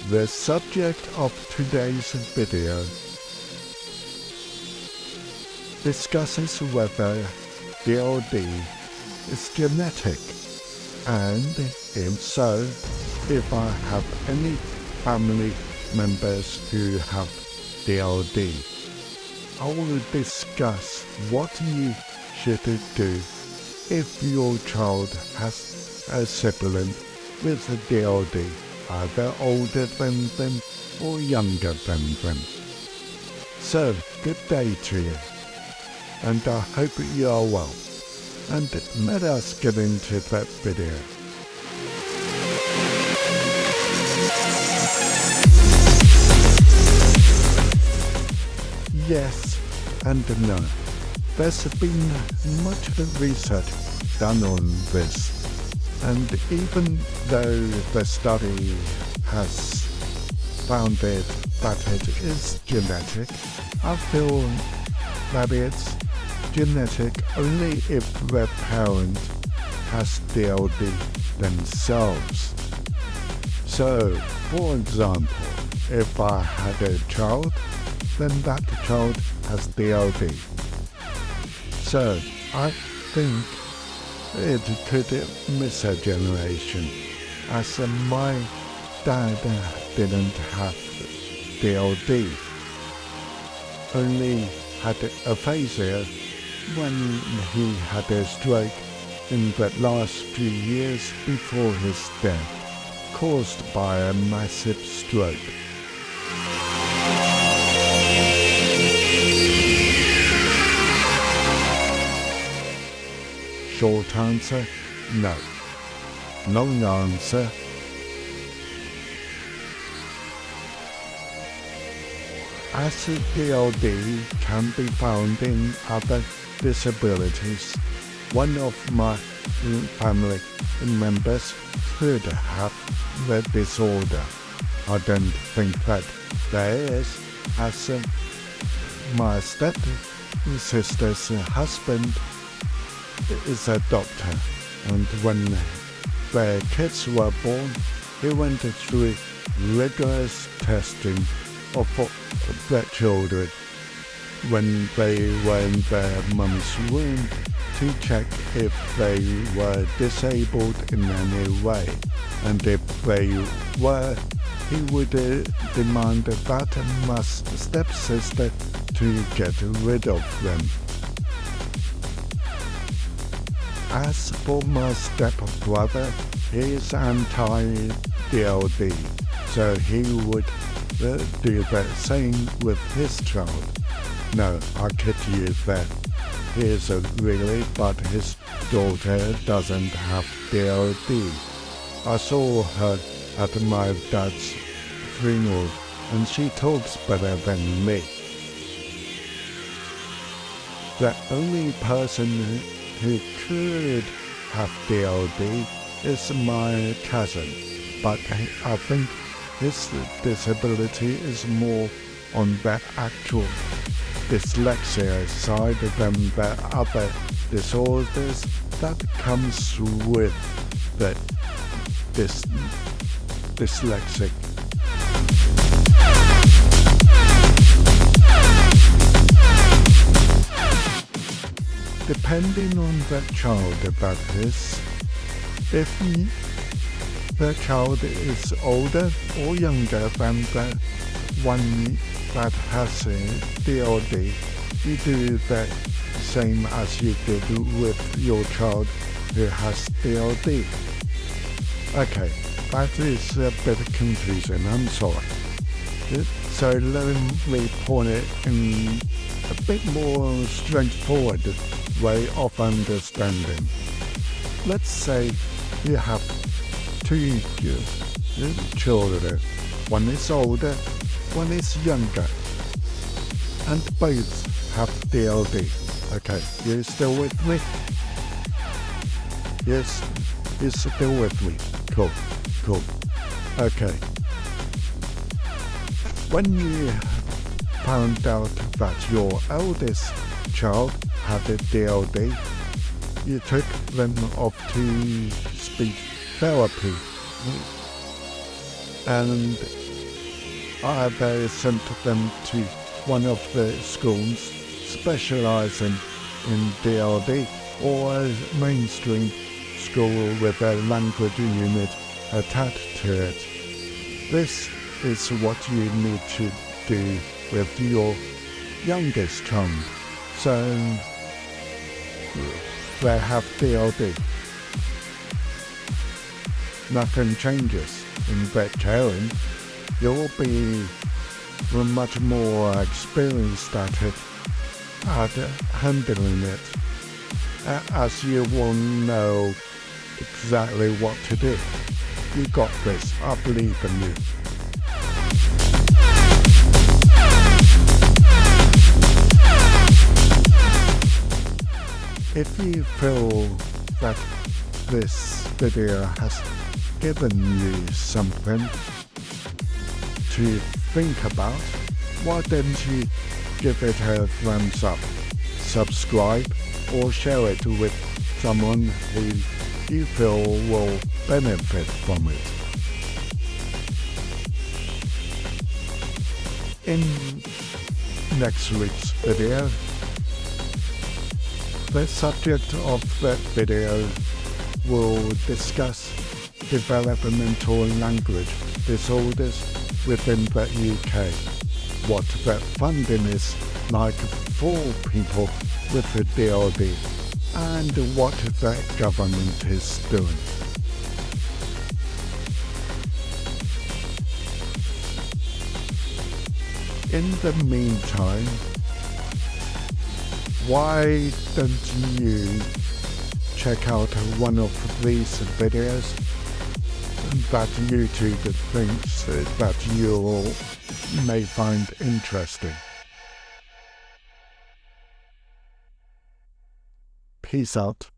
The subject of today's video discusses whether DLD is genetic, and if so, if I have any family members who have DLD. I will discuss what you should do if your child has a sibling with a DLD, either older than them or younger than them. So, good day to you, and I hope you are well, and let us get into that video. Yes and no. There's been much research done on this, and even though the study has found that it is genetic, I feel that it's genetic only if the parent has DLD themselves. So, for example, if I had a child, then that child has DLD. So, I think it could miss a generation, as my dad didn't have DLD, only had aphasia when he had a stroke in the last few years before his death, caused by a massive stroke. Short answer, no. Long answer, as DLD can be found in other disabilities, one of my family members could have the disorder. I don't think that there is, as my step-sister's husband is a doctor, and when their kids were born, he went through rigorous testing of their children when they were in their mum's womb to check if they were disabled in any way, and if they were, he would demand that my stepsister to get rid of them. As for my stepbrother, he is anti-DLD, so he would do the same with his child. No, I kid you that he isn't really, but his daughter doesn't have DLD. I saw her at my dad's funeral, and she talks better than me. The only person who could have DLD is my cousin, but I think his disability is more on the actual dyslexia side than the other disorders that comes with the dyslexic. Depending on the child that is, if the child is older or younger than the one that has DLD, you do the same as you did with your child who has DLD. Okay, that is a bit confusing, I'm sorry. So let me point it in a bit more straightforward way of understanding. Let's say you have two children. One is older, one is younger, and both have DLD. Okay, you still with me? Yes, you're still with me. Cool. Okay. When you found out that your eldest child had a DLD, you took them off to speech therapy, and either sent them to one of the schools specializing in DLD or a mainstream school with a language unit attached to it. This is what you need to do with your youngest child. So they have DLD. Nothing changes in their caring. You'll be much more experienced at it, at handling it, as you will know exactly what to do. You got this. I believe in you. If you feel that this video has given you something to think about, why don't you give it a thumbs up, subscribe, or share it with someone who you feel will benefit from it. In next week's video, the subject of that video will discuss developmental language disorders within the UK, what the funding is like for people with the DLD, and what the government is doing. In the meantime, why don't you check out one of these videos that YouTube thinks that you may find interesting? Peace out.